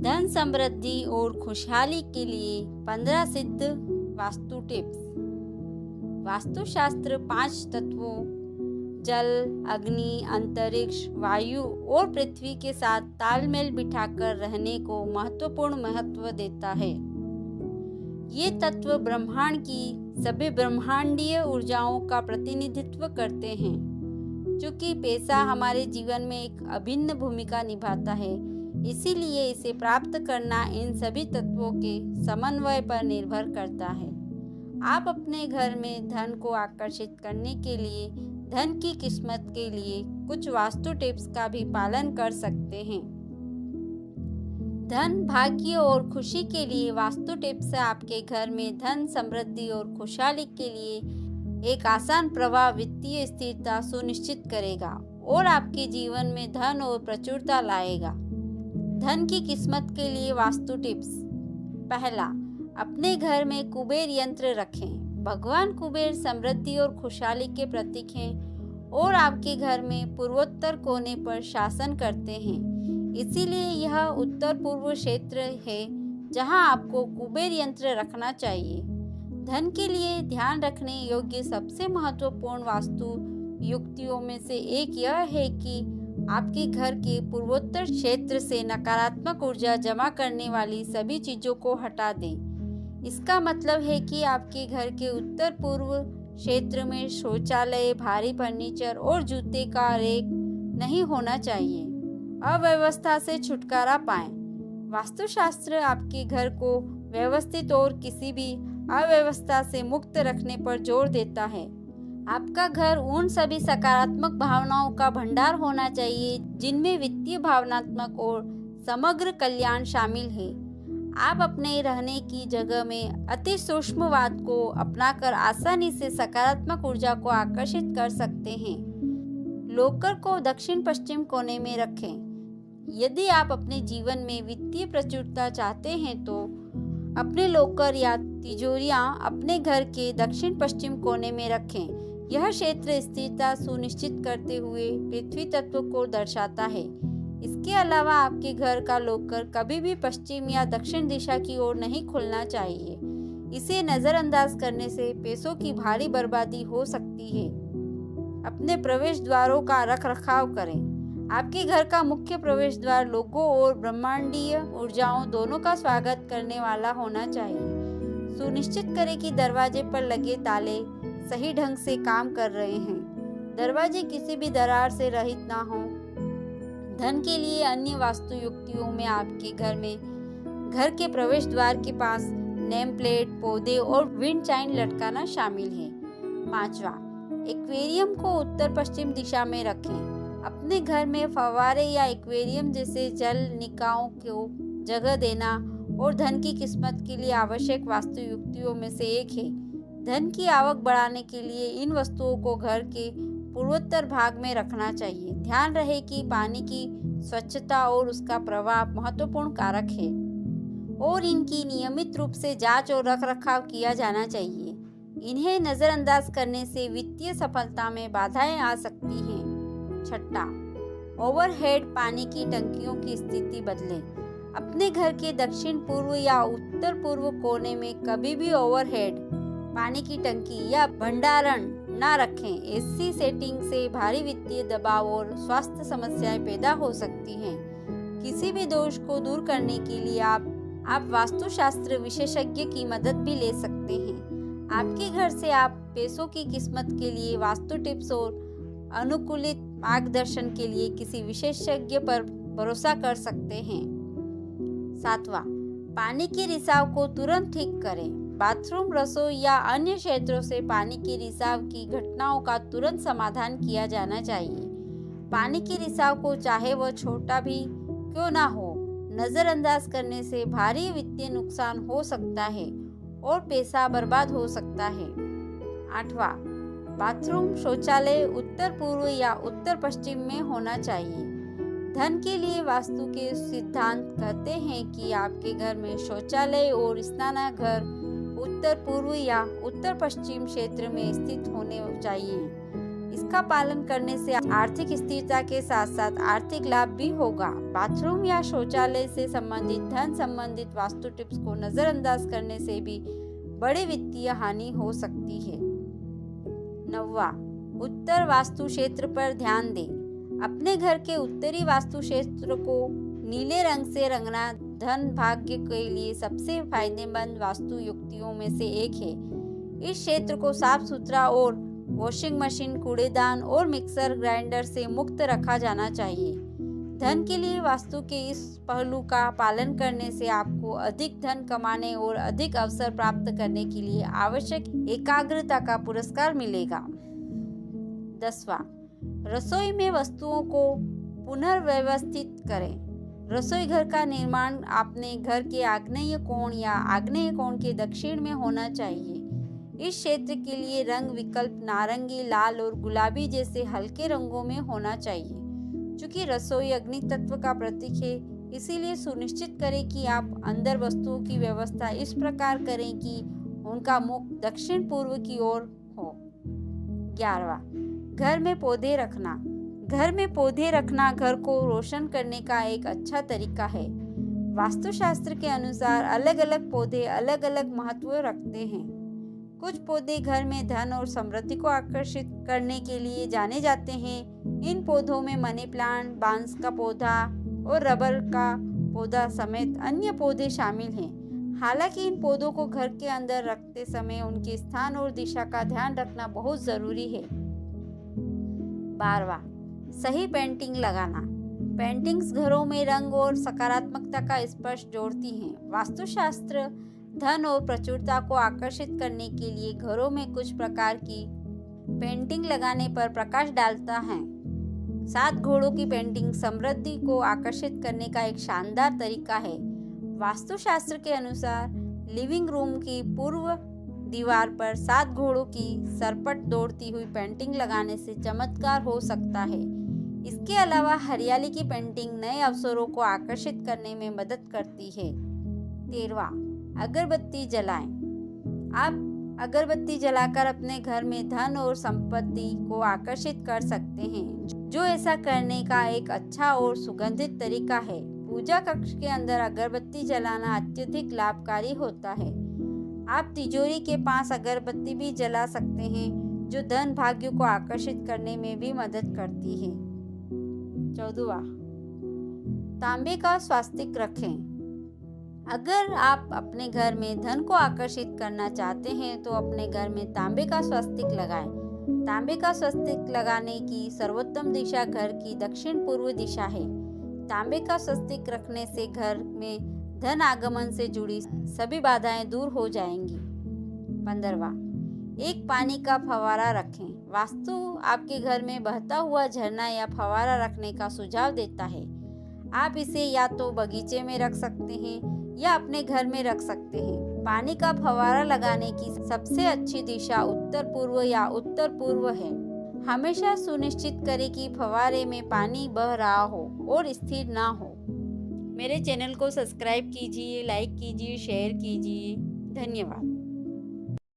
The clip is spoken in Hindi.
धन समृद्धि और खुशहाली के लिए 15 सिद्ध वास्तु टिप्स। वास्तुशास्त्र 5 तत्वों जल, अग्नि, अंतरिक्ष, वायु और पृथ्वी के साथ तालमेल बिठाकर रहने को महत्वपूर्ण महत्व देता है। ये तत्व ब्रह्मांड की सभी ब्रह्मांडीय ऊर्जाओं का प्रतिनिधित्व करते हैं। चूंकि पैसा हमारे जीवन में एक अभिन्न भूमिका निभाता है, इसीलिए इसे प्राप्त करना इन सभी तत्वों के समन्वय पर निर्भर करता है। आप अपने घर में धन को आकर्षित करने के लिए, धन की किस्मत के लिए कुछ वास्तु टिप्स का भी पालन कर सकते हैं। धन, भाग्य और खुशी के लिए वास्तु टिप्स आपके घर में धन, समृद्धि और खुशहाली के लिए एक आसान प्रवाह वित्तीय स्थिरता सुनिश्चित करेगा और आपके जीवन में धन और प्रचुरता लाएगा। धन की किस्मत के लिए वास्तु टिप्स। पहला, अपने घर में कुबेर यंत्र रखें। भगवान कुबेर समृद्धि और खुशहाली के प्रतीक हैं और आपके घर में पूर्वोत्तर कोने पर शासन करते हैं। इसीलिए यह उत्तर पूर्व क्षेत्र है जहां आपको कुबेर यंत्र रखना चाहिए। धन के लिए ध्यान रखने योग्य सबसे महत्वपूर्ण वास्तु युक्तियों में से एक यह है कि आपके घर के पूर्वोत्तर क्षेत्र से नकारात्मक ऊर्जा जमा करने वाली सभी चीजों को हटा दें। इसका मतलब है कि आपके घर के उत्तर पूर्व क्षेत्र में शौचालय, भारी फर्नीचर और जूते का रैक नहीं होना चाहिए। अव्यवस्था से छुटकारा पाएं। वास्तुशास्त्र आपके घर को व्यवस्थित और किसी भी अव्यवस्था से मुक्त रखने पर जोर देता है। आपका घर उन सभी सकारात्मक भावनाओं का भंडार होना चाहिए जिनमें वित्तीय, भावनात्मक और समग्र कल्याण शामिल है। आप अपने रहने की जगह में अति सूक्ष्मवाद को अपनाकर आसानी से सकारात्मक ऊर्जा को आकर्षित कर सकते हैं। लॉकर को दक्षिण पश्चिम कोने में रखें। यदि आप अपने जीवन में वित्तीय प्रचुरता चाहते हैं तो अपने लॉकर या तिजोरियां अपने घर के दक्षिण पश्चिम कोने में रखें। यह क्षेत्र स्थिरता सुनिश्चित करते हुए पृथ्वी तत्व को दर्शाता है। इसके अलावा आपके घर का लॉकर कभी भी पश्चिम या दक्षिण दिशा की ओर नहीं खुलना चाहिए। इसे नजरअंदाज करने से पैसों की भारी बर्बादी हो सकती है। अपने प्रवेश द्वारों का रखरखाव करें। आपके घर का मुख्य प्रवेश द्वार लोगों और ब्रह्मांडीय ऊर्जाओं दोनों का स्वागत करने वाला होना चाहिए। सुनिश्चित करें कि दरवाजे पर लगे ताले सही ढंग से काम कर रहे हैं। दरवाजे किसी भी दरार से रहित ना हो। धन के लिए अन्य वास्तु युक्तियों में आपके घर में घर के प्रवेश द्वार के पास नेम प्लेट, पौधे और विंड चाइम लटकाना शामिल है। पांचवा, एक्वेरियम को उत्तर पश्चिम दिशा में रखें। अपने घर में फव्वारे या एक्वेरियम जैसे जल निकायों को जगह देना और धन की किस्मत के लिए आवश्यक वास्तु युक्तियों में से एक है। धन की आवक बढ़ाने के लिए इन वस्तुओं को घर के पूर्वोत्तर भाग में रखना चाहिए। ध्यान रहे कि पानी की स्वच्छता और उसका प्रवाह महत्वपूर्ण कारक है और इनकी नियमित रूप से जांच और रखरखाव किया जाना चाहिए। इन्हें नजरअंदाज करने से वित्तीय सफलता में बाधाएं आ सकती हैं। छठा, ओवरहेड पानी की टंकियों की स्थिति बदलें। अपने घर के दक्षिण पूर्व या उत्तर पूर्व कोने में कभी भी ओवरहेड पानी की टंकी या भंडारण न रखें। ऐसी सेटिंग से भारी वित्तीय दबाव और स्वास्थ्य समस्याएं पैदा हो सकती हैं। किसी भी दोष को दूर करने के लिए आप वास्तुशास्त्र विशेषज्ञ की मदद भी ले सकते हैं। आपके घर से आप पैसों की किस्मत के लिए वास्तु टिप्स और अनुकूलित मार्गदर्शन के लिए किसी विशेषज्ञ पर भरोसा कर सकते हैं। सातवां, पानी के रिसाव को तुरंत ठीक करें। बाथरूम, रसोई या अन्य क्षेत्रों से पानी के रिसाव की घटनाओं का तुरंत समाधान किया जाना चाहिए। पानी के रिसाव को चाहे वह छोटा भी क्यों ना हो, नजरअंदाज करने से भारी वित्तीय नुकसान हो सकता है और पैसा बर्बाद हो सकता है। आठवां, बाथरूम, शौचालय उत्तर पूर्व या उत्तर पश्चिम में होना चाहिए। धन के लिए वास्तु के सिद्धांत कहते हैं कि आपके घर में शौचालय और स्नानागार उत्तर पूर्व या उत्तर पश्चिम क्षेत्र में स्थित होने चाहिए। जिसका पालन करने से आर्थिक स्थिरता के साथ साथ आर्थिक लाभ भी होगा। बाथरूम या शौचालय से संबंधित धन संबंधित वास्तु टिप्स को नजरअंदाज करने से भी बड़ी वित्तीय हानि हो सकती है। 9वां, उत्तर वास्तु क्षेत्र पर ध्यान दें। अपने घर के उत्तरी वास्तु क्षेत्र को नीले रंग से रंगना धन भाग्य के लिए सबसे फायदेमंद वास्तु युक्तियों में से एक है। इस क्षेत्र को साफ सुथरा और वॉशिंग मशीन, कूड़ेदान और मिक्सर ग्राइंडर से मुक्त रखा जाना चाहिए। धन के लिए वास्तु के इस पहलू का पालन करने से आपको अधिक धन कमाने और अधिक अवसर प्राप्त करने के लिए आवश्यक एकाग्रता का पुरस्कार मिलेगा। 10वां, रसोई में वस्तुओं को पुनर्व्यवस्थित करें। रसोई घर का निर्माण अपने घर के आग्नेय कोण या आग्नेय कोण के दक्षिण में होना चाहिए। इस क्षेत्र के लिए रंग विकल्प नारंगी, लाल और गुलाबी जैसे हल्के रंगों में होना चाहिए। चूंकि रसोई अग्नि तत्व का प्रतीक है, इसीलिए सुनिश्चित करें कि आप अंदर वस्तुओं की व्यवस्था इस प्रकार करें कि उनका मुख दक्षिण पूर्व की ओर हो। 11वां, घर में पौधे रखना। घर में पौधे रखना घर को रोशन करने का एक अच्छा तरीका है। वास्तुशास्त्र के अनुसार अलग अलग पौधे अलग अलग महत्व रखते हैं। कुछ पौधे घर में धन और समृद्धि को आकर्षित करने के लिए जाने जाते हैं। इन पौधों में मनी प्लांट, बांस का पौधा और रबर का पौधा समेत अन्य पौधे शामिल हैं। हालांकि इन पौधों को घर के अंदर रखते समय उनके स्थान और दिशा का ध्यान रखना बहुत जरूरी है। 12वां, सही पेंटिंग लगाना। पेंटिंग्स घरों में रंग और सकारात्मकता का स्पर्श जोड़ती हैं। वास्तुशास्त्र धन और प्रचुरता को आकर्षित करने के लिए घरों में कुछ प्रकार की पेंटिंग लगाने पर प्रकाश डालता है। 7 घोड़ों की पेंटिंग समृद्धि को आकर्षित करने का एक शानदार तरीका है। वास्तुशास्त्र के अनुसार लिविंग रूम की पूर्व दीवार पर 7 घोड़ों की सरपट दौड़ती हुई पेंटिंग लगाने से चमत्कार हो सकता है। इसके अलावा हरियाली की पेंटिंग नए अवसरों को आकर्षित करने में मदद करती है। 13वां, अगरबत्ती जलाएं। आप अगरबत्ती जलाकर अपने घर में धन और संपत्ति को आकर्षित कर सकते हैं, जो ऐसा करने का एक अच्छा और सुगंधित तरीका है। पूजा कक्ष के अंदर अगरबत्ती जलाना अत्यधिक लाभकारी होता है। आप तिजोरी के पास अगरबत्ती भी जला सकते हैं, जो धन भाग्य को आकर्षित करने में भी मदद करती है। 14वां, तांबे का स्वास्तिक रखें। अगर आप अपने घर में धन को आकर्षित करना चाहते हैं तो अपने घर में तांबे का स्वस्तिक लगाएं। तांबे का स्वस्तिक लगाने की सर्वोत्तम दिशा घर की दक्षिण पूर्व दिशा है। तांबे का स्वस्तिक रखने से घर में धन आगमन से जुड़ी सभी बाधाएं दूर हो जाएंगी। 15वां, एक पानी का फव्वारा रखें। वास्तु आपके घर में बहता हुआ झरना या फव्वारा रखने का सुझाव देता है। आप इसे या तो बगीचे में रख सकते हैं या अपने घर में रख सकते हैं। पानी का फव्वारा लगाने की सबसे अच्छी दिशा उत्तर पूर्व या उत्तर पूर्व है। हमेशा सुनिश्चित करें कि फव्वारे में पानी बह रहा हो और स्थिर ना हो। मेरे चैनल को सब्सक्राइब कीजिए, लाइक कीजिए, शेयर कीजिए। धन्यवाद।